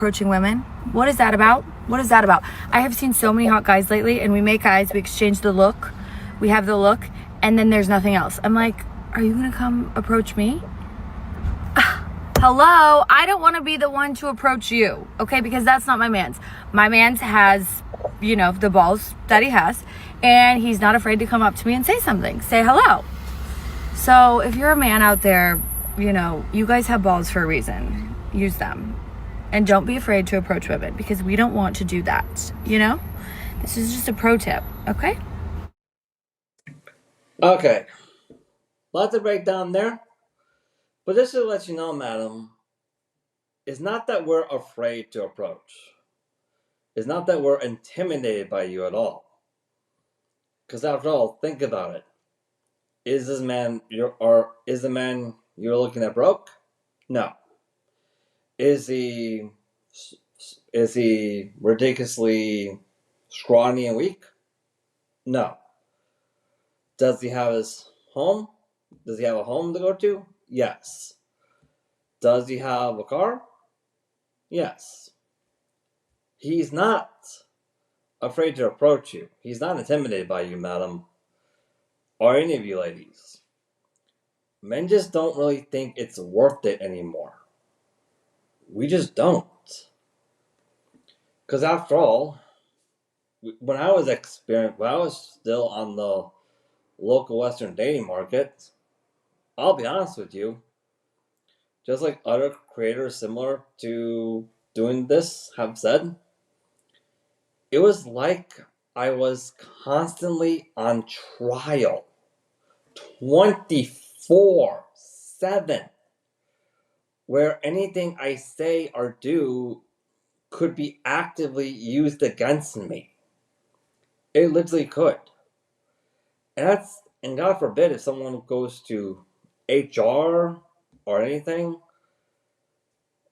approaching women. What is that about? What is that about? I have seen so many hot guys lately, and we make eyes, we exchange the look, we have the look, and then there's nothing else. I'm like, are you gonna come approach me? Hello, I don't want to be the one to approach you, okay? Because that's not my man's. My man's has, the balls that he has, and he's not afraid to come up to me and say something, say hello. So if you're a man out there, you guys have balls for a reason. Use them. And don't be afraid to approach women, because we don't want to do that, This is just a pro tip, okay? Okay. Lots to break down there. But just to let you know, madam, it's not that we're afraid to approach. It's not that we're intimidated by you at all. Because after all, think about it. Is the man you're looking at broke? No. Is he ridiculously scrawny and weak? No. Does he have his home? Does he have a home to go to? Yes. Does he have a car? Yes. He's not afraid to approach you. He's not intimidated by you, madam, or any of you ladies. Men just don't really think it's worth it anymore. We just don't. Because after all, when I was still on the local Western dating market, I'll be honest with you, just like other creators similar to doing this have said, it was like I was constantly on trial 24/7, where anything I say or do could be actively used against me. It literally could. And God forbid if someone goes to HR or anything,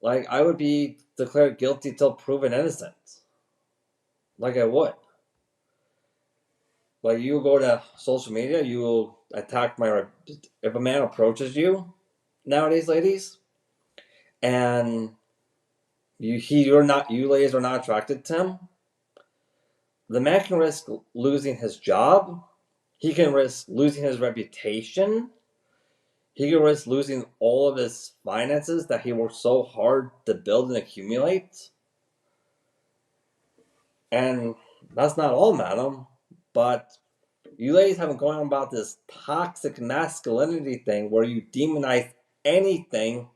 like I would be declared guilty till proven innocent. Like I would. Like you go to social media, you will attack if a man approaches you nowadays, ladies, and you ladies are not attracted to him, the man can risk losing his job. He can risk losing his reputation. He can risk losing all of his finances that he worked so hard to build and accumulate. And that's not all, madam, but you ladies have been going on about this toxic masculinity thing where you demonize anything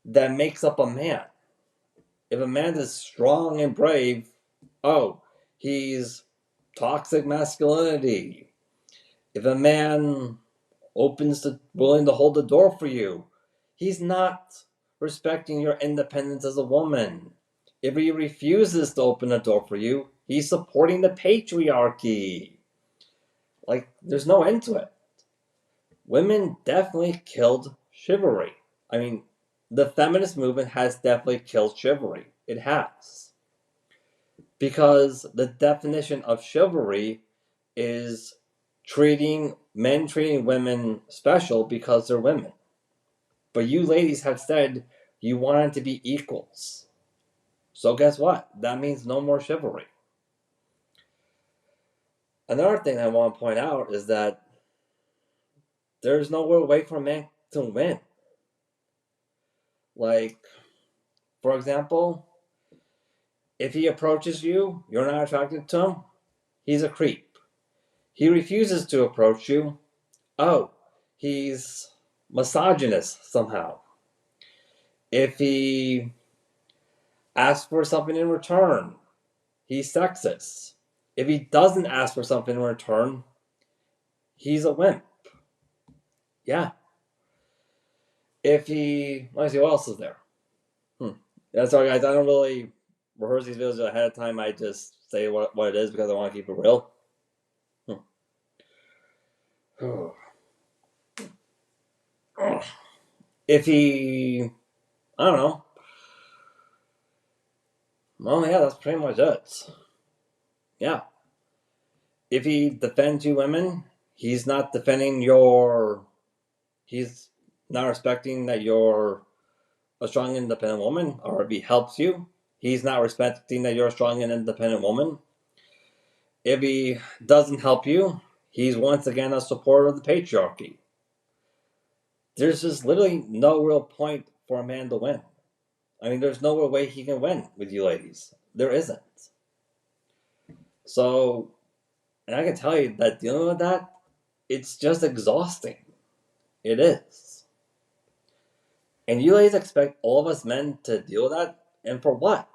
that makes up a man. If a man is strong and brave, oh, he's toxic masculinity. If a man willing to hold the door for you, he's not respecting your independence as a woman. If he refuses to open the door for you, he's supporting the patriarchy. Like, there's no end to it. Women definitely killed chivalry. I mean, the feminist movement has definitely killed chivalry. It has. Because the definition of chivalry is men treating women special because they're women. But you ladies have said you want them to be equals. So guess what? That means no more chivalry. Another thing I want to point out is that there's no way for a man to win. Like, for example, if he approaches you, you're not attracted to him, he's a creep. He refuses to approach you, oh, he's misogynist somehow. If he asks for something in return, he's sexist. If he doesn't ask for something in return, he's a wimp. Yeah. Let me see, what else is there? Yeah, sorry guys, I don't really rehearse these videos ahead of time. I just say what it is because I want to keep it real. If he, I don't know. Well, yeah, that's pretty much it. Yeah. If he defends you women, he's not defending he's not respecting that you're a strong, independent woman, or if he helps you, he's not respecting that you're a strong and independent woman. If he doesn't help you, he's once again a supporter of the patriarchy. There's just literally no real point for a man to win. I mean, there's no way he can win with you ladies. There isn't. So, and I can tell you that dealing with that, it's just exhausting. It is. And you ladies expect all of us men to deal with that? And for what?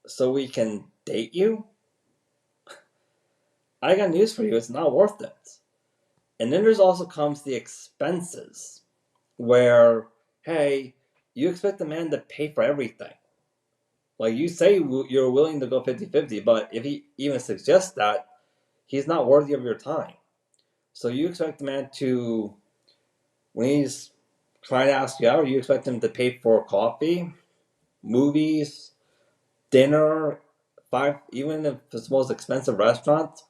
So we can date you? I got news for you, it's not worth it. And then there's also comes the expenses, where, hey, you expect the man to pay for everything. Like, you say you're willing to go 50-50, but if he even suggests that, he's not worthy of your time. So you expect the man to, when he's trying to ask you out, you expect him to pay for coffee, movies, dinner, even if it's the most expensive restaurant.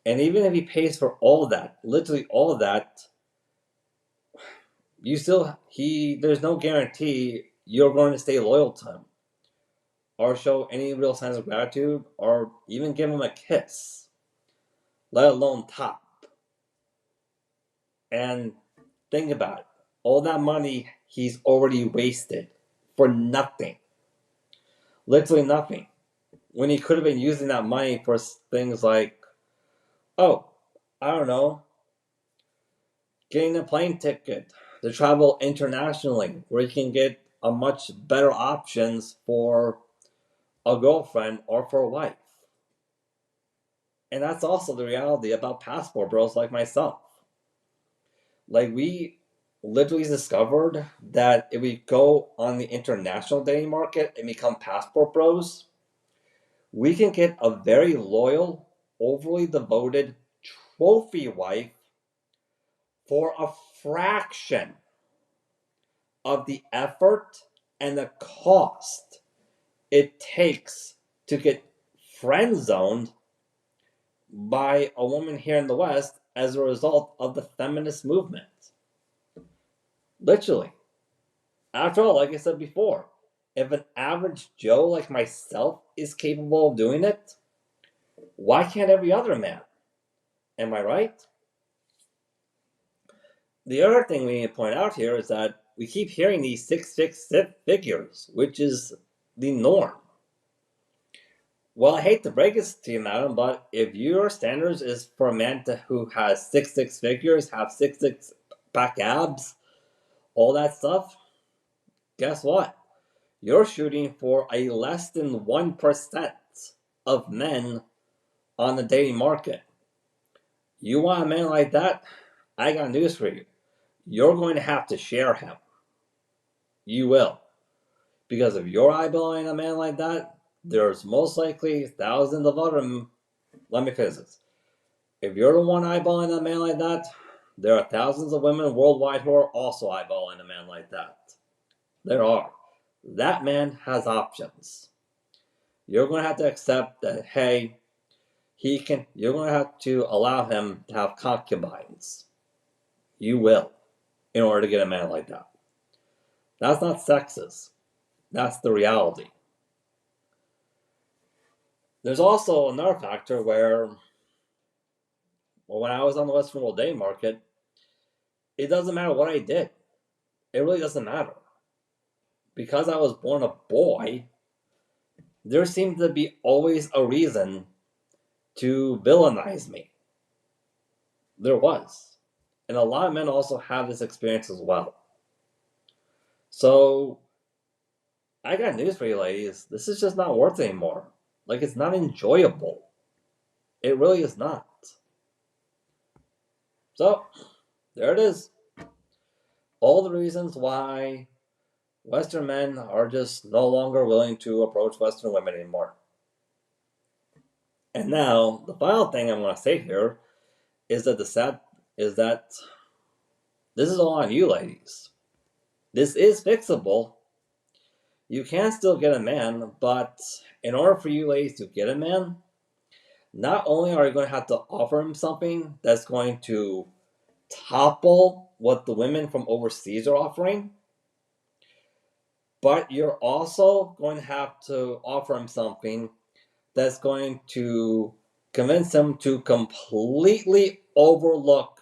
And even if he pays for all of that, literally all of that, there's no guarantee you're going to stay loyal to him, or show any real signs of gratitude, or even give him a kiss, let alone top. And think about it. All that money he's already wasted for nothing. Literally nothing. When he could have been using that money for things like, oh, I don't know, getting a plane ticket to travel internationally, where he can get a much better options for a girlfriend or for a wife. And that's also the reality about passport bros like myself. Like, we literally discovered that if we go on the international dating market and become passport bros, we can get a very loyal, overly devoted trophy wife for a fraction of the effort and the cost it takes to get friend zoned by a woman here in the West as a result of the feminist movement. Literally. After all, like I said before, if an average Joe like myself is capable of doing it, why can't every other man? Am I right? The other thing we need to point out here is that we keep hearing these six figures, which is the norm. Well, I hate to break it to you, madam, but if your standards is for a man who has six figures, have six pack abs, all that stuff, guess what? You're shooting for a less than 1% of men on the dating market. You want a man like that? I got news for you. You're going to have to share him. You will. Because if you're eyeballing a man like that, there's most likely thousands of other. Let me finish this. If you're the one eyeballing a man like that, there are thousands of women worldwide who are also eyeballing a man like that. There are. That man has options. You're going to have to accept that, hey, you're going to have to allow him to have concubines. You will, in order to get a man like that. That's not sexist. That's the reality. There's also another factor where, well, when I was on the Western World Dating Market, it doesn't matter what I did. It really doesn't matter. Because I was born a boy, there seemed to be always a reason to villainize me. There was. And a lot of men also have this experience as well. So, I got news for you ladies. This is just not worth it anymore. Like, it's not enjoyable. It really is not. So, there it is. All the reasons why Western men are just no longer willing to approach Western women anymore. And now, the final thing I'm going to say here is that this is all on you, ladies. This is fixable. You can still get a man, but in order for you ladies to get a man, not only are you going to have to offer him something that's going to topple what the women from overseas are offering, But you're also going to have to offer him something that's going to convince him to completely overlook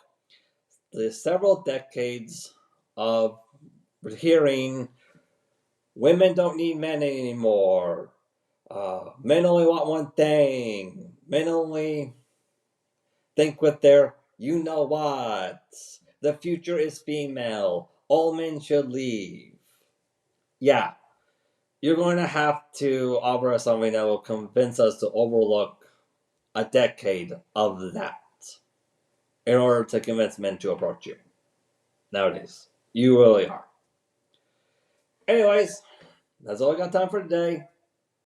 the several decades of hearing women don't need men anymore. Men only want one thing. Men only think with their you know what. The future is female. All men should leave. Yeah, you're going to have to offer something that will convince us to overlook a decade of that in order to convince men to approach you. Nowadays, you really are. Anyways, that's all I got time for today.